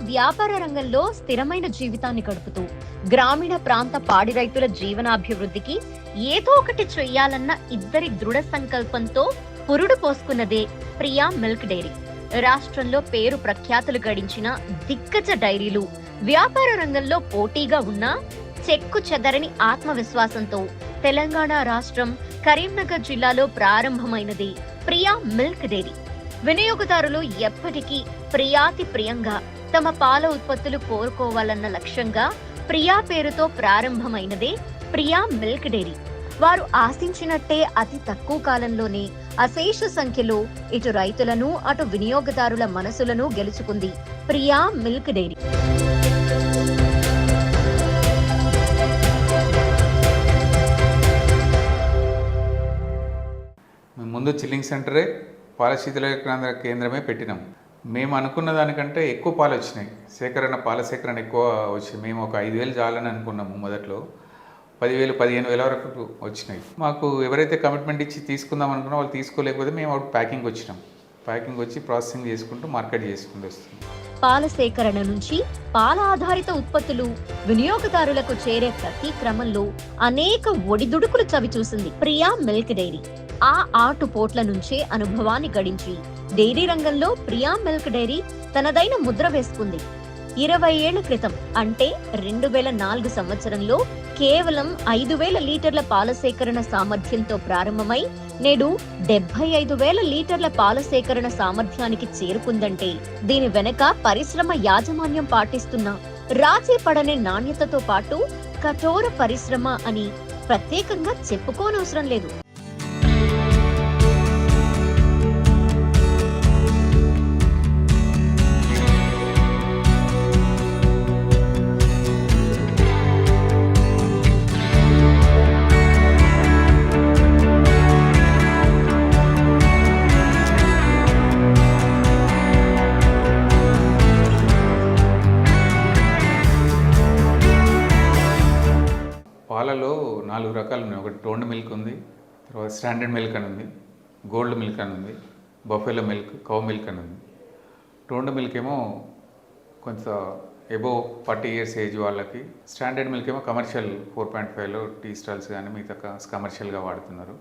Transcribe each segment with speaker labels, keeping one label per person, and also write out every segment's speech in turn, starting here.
Speaker 1: వ్యాపార రంగంలో స్థిరమైన జీవితాన్ని గడుపుతూ గ్రామీణ ప్రాంత పాడి రైతుల జీవనాభివృద్ధికి ఏదో ఒకటి చెయ్యాలన్న ఇద్దరి దృఢ సంకల్పంతో పురుడు పోసుకున్నదే ప్రియా మిల్క్ డైరీ. రాష్ట్రంలో పేరు ప్రఖ్యాతులు గడించిన దిగ్గజ డైరీలు వ్యాపార రంగంలో పోటీగా ఉన్న చెక్కు చెదరని ఆత్మవిశ్వాసంతో తెలంగాణ రాష్ట్రం కరీంనగర్ జిల్లాలో ప్రారంభమైనది ప్రియా మిల్క్ డైరీ. వినియోగదారులు ఎప్పటికీ ప్రియాతి ప్రియంగా తమ పాల ఉత్పత్తులు కోరుకోవాలన్న లక్ష్యంగా ప్రియా పేరుతో ప్రారంభమైనదే ప్రియా మిల్క్ డైరీ. వారు ఆశించినట్టే అతి తక్కువ కాలంలోనే అశేష సంఖ్యలో ఇటు రైతులను అటు వినియోగదారుల మనసులను గెలుచుకుంది ప్రియా మిల్క్ డైరీ.
Speaker 2: ముందు చిల్లింగ్ సెంటరే పాల శీతలీకరణ కేంద్రమే పెట్టినాం. మేము అనుకున్న దానికంటే ఎక్కువ పాలు వచ్చినాయి. పాల సేకరణ ఎక్కువ వచ్చింది. మేము ఒక 5,000 చాలని అనుకున్నాము. మొదట్లో 10,000, 15,000 వరకు వచ్చినాయి. మాకు ఎవరైతే కమిట్మెంట్ ఇచ్చి తీసుకుందాం అనుకున్నా వాళ్ళు తీసుకోలేకపోతే మేము అప్పుడు ప్యాకింగ్ వచ్చినాం. ప్యాకింగ్ వచ్చి ప్రాసెసింగ్ చేసుకుంటూ మార్కెట్ చేసుకుంటూ వస్తున్నాం.
Speaker 1: పాల సేకరణ నుంచి పాల ఆధారిత ఉత్పత్తులు వినియోగదారులకు చేరే ప్రతి క్రమంలో అనేక ఒడిదుడుకులు చవి చూసింది ప్రియా మిల్క్ డైరీ. ఆ ఆటుపోట్ల నుంచే అనుభవాన్ని గడించి డైరీ రంగంలో ప్రియా మిల్క్ డైరీ తనదైన ముద్ర వేసుకుంది. 20 ఏళ్ల క్రితం అంటే 2004 సంవత్సరంలో కేవలం 5,000 లీటర్ల పాల సేకరణ సామర్థ్యంతో ప్రారంభమై నేడు 75,000 లీటర్ల పాల సేకరణ సామర్థ్యానికి చేరుకుందంటే దీని వెనక పరిశ్రమ యాజమాన్యం పాటిస్తున్న రాజీ పడని నాణ్యతతో పాటు కఠోర పరిశ్రమ అని ప్రత్యేకంగా చెప్పుకోనవసరం లేదు.
Speaker 2: పాలలో 4 రకాలు ఉన్నాయి. ఒకటి టోన్డ్ మిల్క్ ఉంది, తర్వాత స్టాండర్డ్ మిల్క్ అని ఉంది, గోల్డ్ మిల్క్ అని ఉంది, బఫెలో మిల్క్, కౌ మిల్క్ అని ఉంది. టోన్డ్ మిల్క్ ఏమో కొంచెం ఎబోవ్ 40 years ఏజ్ వాళ్ళకి, స్టాండర్డ్ మిల్క్ ఏమో కమర్షియల్ 4.5లో టీ స్టాల్స్ కానీ మిగతా కమర్షియల్గా వాడుతున్నారు.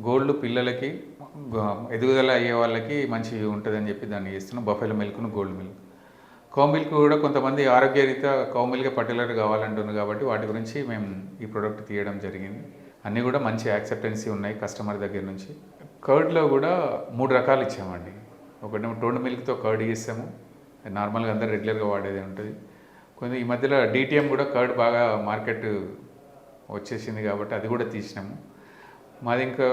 Speaker 2: గోల్డ్ పిల్లలకి ఎదుగుదల అయ్యే వాళ్ళకి మంచి ఉంటుందని చెప్పి దాన్ని చేస్తున్నాం. బఫెలో మిల్క్ను గోల్డ్ మిల్క్. కౌ మిల్క్ కూడా కొంతమంది ఆరోగ్యరీత్యా కౌ మిల్క్ పర్టికులర్గా కావాలంటున్నారు కాబట్టి వాటి గురించి మేము ఈ ప్రోడక్ట్ తీయడం జరిగింది. అన్నీ కూడా మంచి యాక్సెప్టెన్సీ ఉన్నాయి కస్టమర్ దగ్గర నుంచి. కర్డ్లో కూడా 3 రకాలు ఇచ్చామండి. ఒకటేమో టోన్డ్ మిల్క్తో కర్డ్ ఇస్తాము, నార్మల్గా అందరూ రెగ్యులర్గా వాడేది ఉంటుంది. కొంచెం ఈ మధ్యలో డిటిఎం కూడా కర్డ్ బాగా మార్కెట్ వచ్చేసింది కాబట్టి అది కూడా తీసినాము. మాది ఇంకా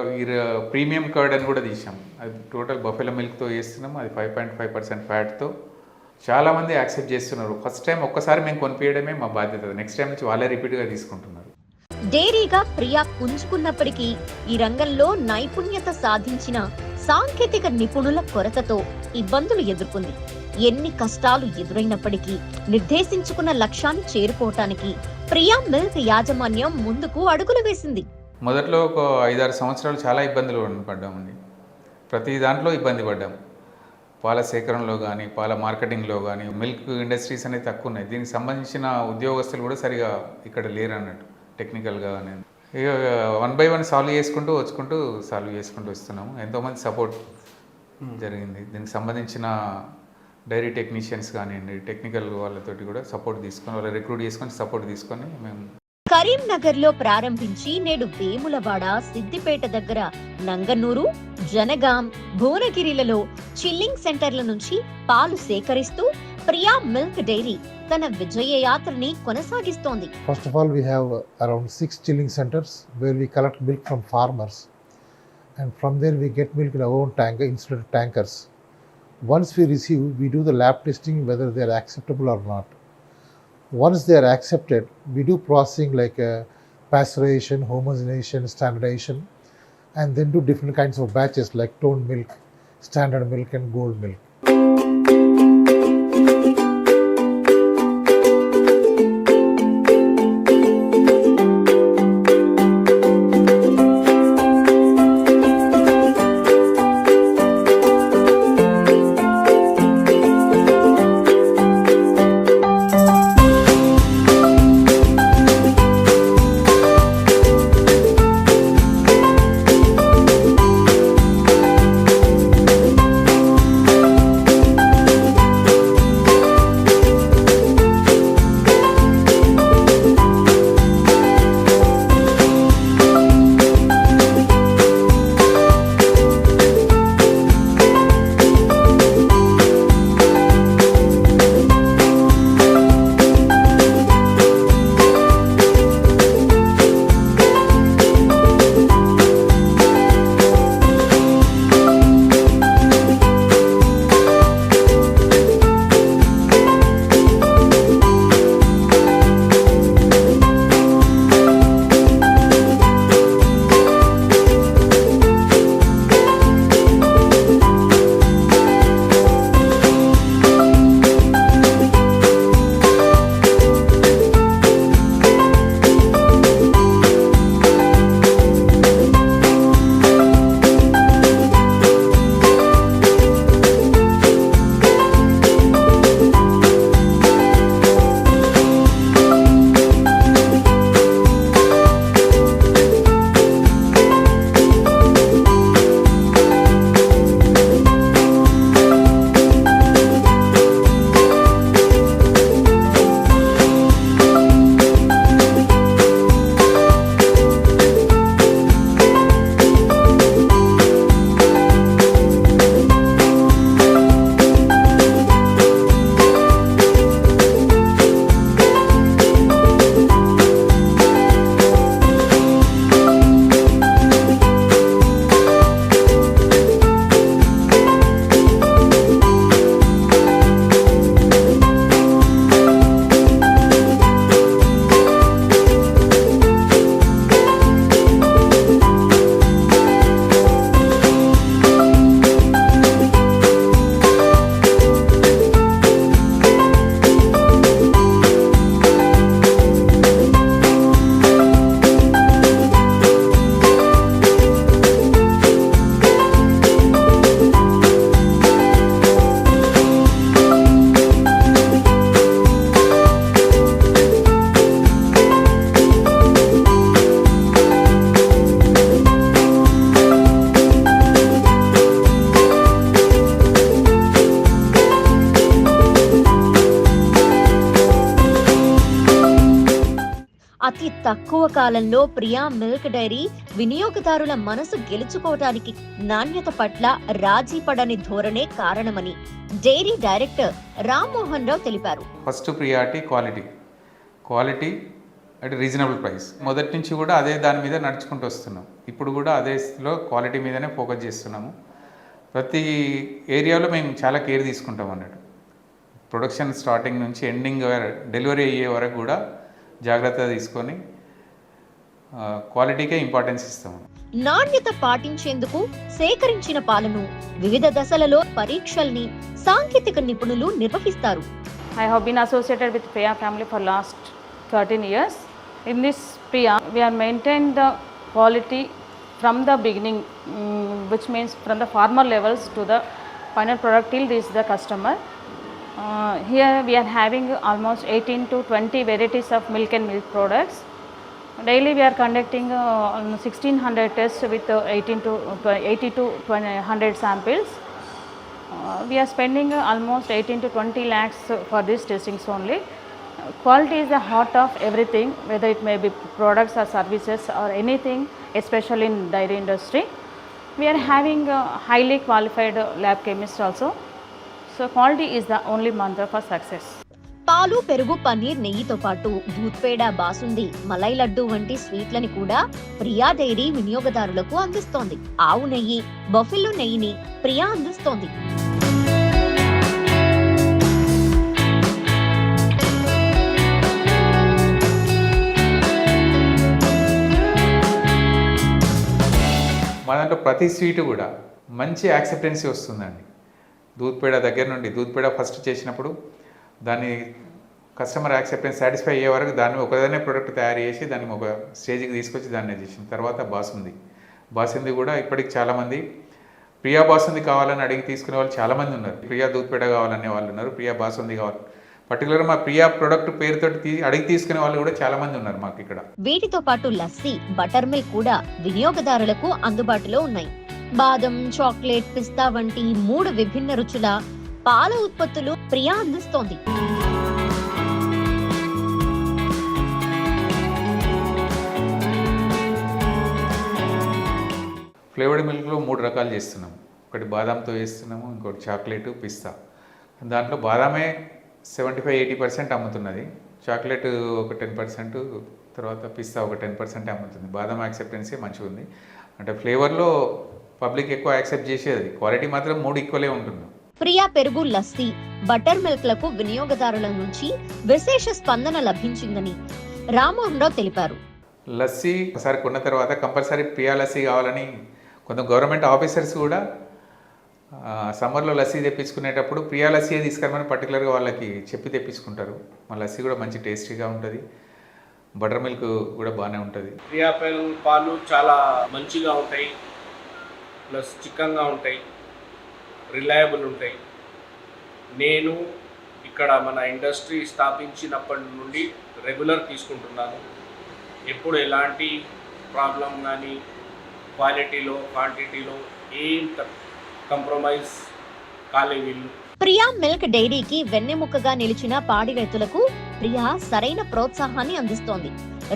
Speaker 2: ప్రీమియం కర్డ్ అని కూడా తీసాము. అది టోటల్ బఫెలో మిల్క్తో చేస్తున్నాము. అది 5.5% ఫ్యాట్తో చాలామంది యాక్సెప్ట్ చేస్తున్నారు. ఫస్ట్ టైం ఒక్కసారి మేము కొనిపించడమే మా బాధ్యత. నెక్స్ట్ టైం నుంచి వాళ్ళే రిపీట్గా తీసుకుంటున్నారు.
Speaker 1: డైరీగా ప్రియా పుంజుకున్నప్పటికీ ఈ రంగంలో నైపుణ్యత సాధించిన సాంకేతిక నిపుణుల కొరతతో ఇబ్బందులు ఎదుర్కొంది. ఎన్ని కష్టాలు ఎదురైనప్పటికీ నిర్దేశించుకున్న లక్ష్యాన్ని చేరుకోవటానికి ప్రియా మిల్క్ యాజమాన్యం ముందుకు అడుగులు వేసింది.
Speaker 2: మొదట్లో ఒక 5-6 సంవత్సరాలు చాలా ఇబ్బందులు పడ్డామండి. ప్రతి దాంట్లో ఇబ్బంది పడ్డాం. పాల సేకరణలో కానీ, పాల మార్కెటింగ్లో కానీ. మిల్క్ ఇండస్ట్రీస్ అనేది తక్కువ ఉన్నాయి. దీనికి సంబంధించిన ఉద్యోగస్తులు కూడా సరిగా ఇక్కడ లేరు అన్నట్టు టెక్నికల్గా. నేను ఇక 1 by 1 సాల్వ్ చేసుకుంటూ వస్తున్నాము. ఎంతోమంది సపోర్ట్ జరిగింది. దీనికి సంబంధించిన డైరీ టెక్నీషియన్స్ కానివ్వండి, టెక్నికల్ వాళ్ళతోటి కూడా సపోర్ట్ తీసుకొని, వాళ్ళ రిక్రూట్ చేసుకొని సపోర్ట్ తీసుకొని మేము
Speaker 1: కరీంనగర్ లో ప్రారంభించి నేడు వేములవాడ, సిద్దిపేట దగ్గర నంగనూరు, జనగాం, భువనగిరిలలో చిల్లింగ్ సెంటర్ల నుంచి పాలు సేకరిస్తూ ప్రియా మిల్క్ డైరీ తన విజయ యాత్రని కొనసాగిస్తోంది.
Speaker 3: First of all, we have around 6 chilling centers where we collect milk from farmers, and from there we get milk in our own insulated tankers. Once we receive, we do the lab testing whether they are acceptable or not. Once they are accepted, we do processing like pasteurization, homogenization, standardization, and then do different kinds of batches like toned milk, standard milk, and gold milk.
Speaker 1: అతి తక్కువ కాలంలో Priya milk dairy వినియోగదారుల మనసు గెలుచుకోవడానికి నాణ్యత పట్ల రాజీ పడని ధోరణే కారణమని dairy director Rammohan Rao తెలిపారు.
Speaker 2: First priority quality at reasonable price. మొదటి నుంచి కూడా అదే దాని మీద నడుచుకుంటూ వస్తున్నాం. ఇప్పుడు కూడా అదేలో క్వాలిటీ మీదనే ఫోకస్ చేస్తున్నాము. ప్రతి ఏరియాలో మేము చాలా కేర్ తీసుకుంటాం అన్నట్టు. ప్రొడక్షన్ స్టార్టింగ్ నుంచి ఎండింగ్ డెలివరీ అయ్యే వరకు కూడా జాగ్రత్త తీసుకొని క్వాలిటీకే ఇంపార్టెన్స్ ఇస్తాము.
Speaker 1: నాణ్యత పాటించేందుకు సేకరించిన పాలను వివిధ దశలలో పరీక్షల్ని సాంకేతిక నిపుణులు నిర్వహిస్తారు.
Speaker 4: I have been associated with Priya family for last 13 years. In this Priya, we are maintained the quality from the beginning, which means from the farmer levels to the final product till reach the customer. Here we are having almost 18 to 20 varieties of milk and milk products. Daily we are conducting 1600 tests with 80 to 100 samples. We are spending almost 18 to 20 lakhs for these testings only. Quality is the heart of everything, whether it may be products or services or anything, especially in dairy industry. We are having highly qualified lab chemists also. So quality is the only mantra for success.
Speaker 1: పాలు, పెరుగు, పన్నీర్, నెయ్యితో పాటు దూద్ పేడ, బాసుంది, మలై లడ్డు వంటి స్వీట్లని కూడా Priya dairy వినియోగదారులకు అందిస్తోంది. ఆవు నెయ్యి, బఫెలో నెయ్యిని ప్రియా అందిస్తోంది.
Speaker 2: మా దాంట్లో ప్రతి స్వీట్ కూడా మంచి యాక్సెప్టెన్సీ వస్తుందండి. దూద్ పేడ దగ్గర నుండి దూద్ పేడ ఫస్ట్ చేసినప్పుడు దాన్ని కస్టమర్ యాక్సెప్టెన్స్ సాటిస్ఫై అయ్యే వరకు దాన్ని ఒకదానే ప్రోడక్ట్ తయారు చేసి దాన్ని ఒక స్టేజ్కి తీసుకొచ్చి దాన్ని చేసిన తర్వాత బాసుంది కూడా ఇప్పటికి చాలామంది ప్రియా బాసుంది కావాలని అడిగి తీసుకునే వాళ్ళు చాలామంది ఉన్నారు. ప్రియా దూద్ పేడ కావాలనే వాళ్ళు ఉన్నారు, ప్రియా బాసుంది కావాలి. పర్టికులర్గా మా ప్రియా ప్రొడక్ట్ పేరుతో అడిగి తీసుకునే వాళ్ళు కూడా చాలా మంది ఉన్నారు మాకు ఇక్కడ.
Speaker 1: వీటితో పాటు లస్సీ, బటర్ మిల్క్ కూడా వినియోగదారులకు అందుబాటులో ఉన్నాయి. బాదం, చాక్లెట్, పిస్తా వంటి 3 విభిన్న రుచుల పాల ఉత్పత్తులు ప్రియా అందిస్తోంది.
Speaker 2: ఫ్లేవర్డ్ మిల్క్లో 3 రకాలు చేస్తున్నాము. ఒకటి బాదాంతో చేస్తున్నాము, ఇంకోటి చాక్లెట్, పిస్తా. దాంట్లో బాదామే 75-80% అమ్ముతున్నది, చాక్లెట్ ఒక 10%, తర్వాత పిస్తా ఒక 10% అమ్ముతుంది. బాదాం యాక్సెప్టెన్సీ మంచిగా ఉంది. అంటే ఫ్లేవర్లో పబ్లిక్ ఎక్కువ యాక్సెప్ట్ చేసేది, క్వాలిటీ మాత్రం 3 ఈక్వలే ఉంటుంది.
Speaker 1: ప్రియా పెరుగు, లస్సీ, బటర్ మిల్క్ లకు వినియోగదారుల నుంచి విశేష స్పందన లభించిందని రామ్మోహన్ రావు తెలిపారు.
Speaker 2: లస్సీ ఒకసారి కొన్న తర్వాత కంపల్సరీ ప్రియా లస్సీ కావాలని కొంత గవర్నమెంట్ ఆఫీసర్స్ కూడా సమ్మర్లో లస్సీ తెప్పించుకునేటప్పుడు ప్రియా లస్సీ తీసుకురమని పర్టికులర్గా వాళ్ళకి చెప్పి తెప్పించుకుంటారు. మా లస్సీ కూడా మంచి టేస్టీగా ఉంటుంది, బటర్ మిల్క్ కూడా బాగానే ఉంటుంది.
Speaker 5: ప్రియా పాలు చాలా మంచిగా ఉంటాయి, ప్లస్ చిక్కగా ఉంటాయి, రిలయబుల్ ఉంటాయి. నేను ఇక్కడ మన ఇండస్ట్రీ స్థాపించినప్పటి నుండి రెగ్యులర్ తీసుకుంటున్నాను. ఎప్పుడు ఎలాంటి ప్రాబ్లం కానీ క్వాలిటీలో, క్వాంటిటీలో ఏం కంప్రమైజ్ కాలే వీళ్ళు.
Speaker 1: ప్రియా మిల్క్ డైరీకి వెన్నెముకగా నిలిచిన పాడి రైతులకు ప్రియా సరైన ప్రోత్సాహాన్ని అందిస్తోంది.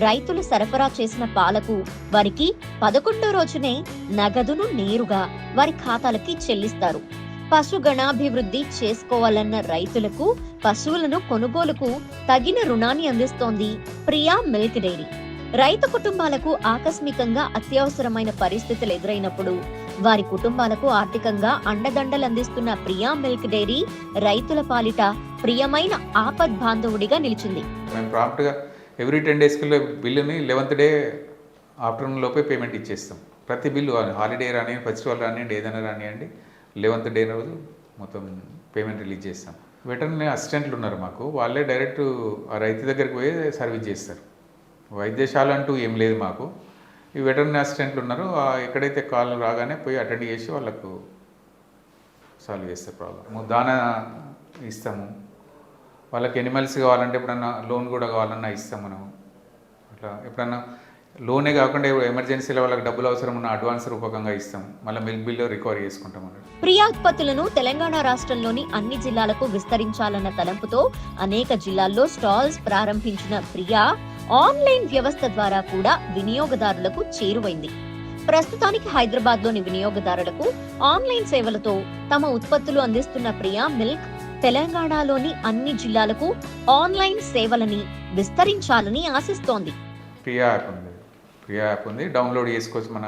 Speaker 1: రైతులు సరఫరా చేసిన పాలకు వారికి 11వ రోజునే నగదును నేరుగా వారి ఖాతాలకి చెల్లిస్తారు. పశుగణాభివృద్ధి చేసుకోవాలన్న రైతులకు పశువులను కొనుగోలుకు తగిన రుణాన్ని అందిస్తోంది ప్రియా మిల్క్ డైరీ. రైతు కుటుంబాలకు ఆకస్మికంగా అత్యవసరమైన పరిస్థితులు ఎదురైనప్పుడు వారి కుటుంబాలకు ఆర్థికంగా అండదండలు అందిస్తున్న ప్రియా మిల్క్ డైరీ రైతుల పాలిట ప్రియమైన ఆపద్ బాంధవుడిగా నిలిచింది.
Speaker 2: మేము ప్రాంప్ట్గా ఎవ్రీ 10 డేస్కి బిల్లుని 11th డే ఆఫ్టర్నూన్ లోపే పేమెంట్ ఇచ్చేస్తాం. ప్రతి బిల్లు హాలిడే రానివ్వండి, ఫెస్టివల్ రానివ్వండి, ఏదైనా రానివ్వండి, 11th డే రోజు మొత్తం పేమెంట్ రిలీజ్ చేస్తాం. వెటర్నరీ అసిస్టెంట్లు ఉన్నారు మాకు, వాళ్ళే డైరెక్ట్ ఆ రైతు దగ్గరికి పోయి సర్వీస్ చేస్తారు. వైద్యశాల అంటూ ఏం లేదు మాకు. ఈ వెటర్నరీ అసిస్టెంట్లు ఉన్నారు, ఎక్కడైతే కాల్ రాగానే పోయి అటెండ్ చేసి వాళ్ళకు సాల్వ్ చేస్తారు ప్రాబ్లమ్. దానా ఇస్తాము, వాళ్ళకి ఎనిమల్స్ కావాలంటే ఎప్పుడన్నా లోన్ కూడా కావాలన్నా ఇస్తాం మనం. అట్లా ఎప్పుడన్నా లోనే కాకుండా ఎమర్జెన్సీలో వాళ్ళకి డబ్బులు అవసరం ఉన్న అడ్వాన్స్ రూపకంగా ఇస్తాం, మళ్ళీ మిల్క్ బిల్లు రికవరీ చేసుకుంటాం.
Speaker 1: ప్రియా ఉత్పత్తులను తెలంగాణ రాష్ట్రంలోని అన్ని జిల్లాలకు విస్తరించాలన్న తలంపుతో అనేక జిల్లాల్లో స్టాల్స్ ప్రారంభించిన ప్రియా ఆన్లైన్ వ్యవస్థ ద్వారా కూడా వినియోగదారులకు చేరువైంది. ప్రస్తుతానికి హైదరాబాద్ లోని వినియోగదారులకు ఆన్లైన్ సేవలతో తమ ఉత్పత్తులు అందిస్తున్న ప్రియా మిల్క్ తెలంగాణలోని అన్ని జిల్లాలకు ఆన్లైన్ సేవలని విస్తరించాలని ఆశిస్తోంది.
Speaker 2: ప్రియా యాప్ ఉంది, డౌన్లోడ్ చేసుకోవచ్చు. మన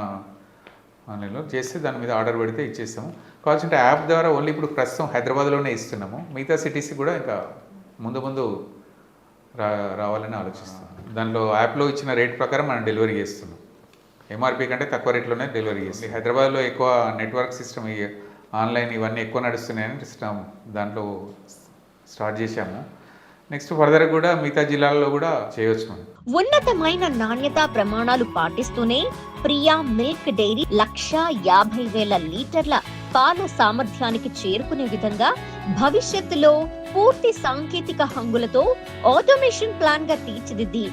Speaker 2: ఆన్లైన్లో చేస్తే దాని మీద ఆర్డర్ పెడితే ఇచ్చేస్తాము. కావాల్సింటే యాప్ ద్వారా ఓన్లీ ఇప్పుడు ప్రస్తుతం హైదరాబాద్లోనే ఇస్తున్నాము. మిగతా సిటీస్ కూడా ఇంకా ముందు రావాలని ఆలోచిస్తాం. దానిలో యాప్లో ఇచ్చిన రేట్ ప్రకారం మనం డెలివరీ చేస్తున్నాం. ఎంఆర్పి కంటే తక్కువ రేట్లోనే డెలివరీ చేస్తాం. హైదరాబాద్లో ఎక్కువ నెట్వర్క్ సిస్టమ్ ఆన్లైన్ ఇవన్నీ ఎక్కువ నడుస్తున్నాయని దాంట్లో స్టార్ట్ చేశాము. నెక్స్ట్ ఫర్దర్ కూడా మిగతా జిల్లాల్లో కూడా చేయవచ్చు మనం.
Speaker 1: ఉన్నతమైన నాణ్యతా ప్రమాణాలు పాటిస్తూనే ప్రియా మిల్క్ డైరీ 1,50,000 లీటర్ల పాల సామర్థ్యానికి చేరుకునే విధంగా భవిష్యత్తులో పూర్తి సాంకేతిక హంగులతో ఆటోమేషన్ ప్లాన్ గా తీర్చిదిద్ది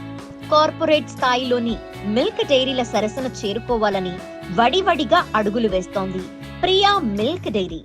Speaker 1: కార్పొరేట్ స్థాయిలోని మిల్క్ డైరీల సరసన చేరుకోవాలని వడివడిగా అడుగులు వేస్తోంది ప్రియా మిల్క్ డైరీ.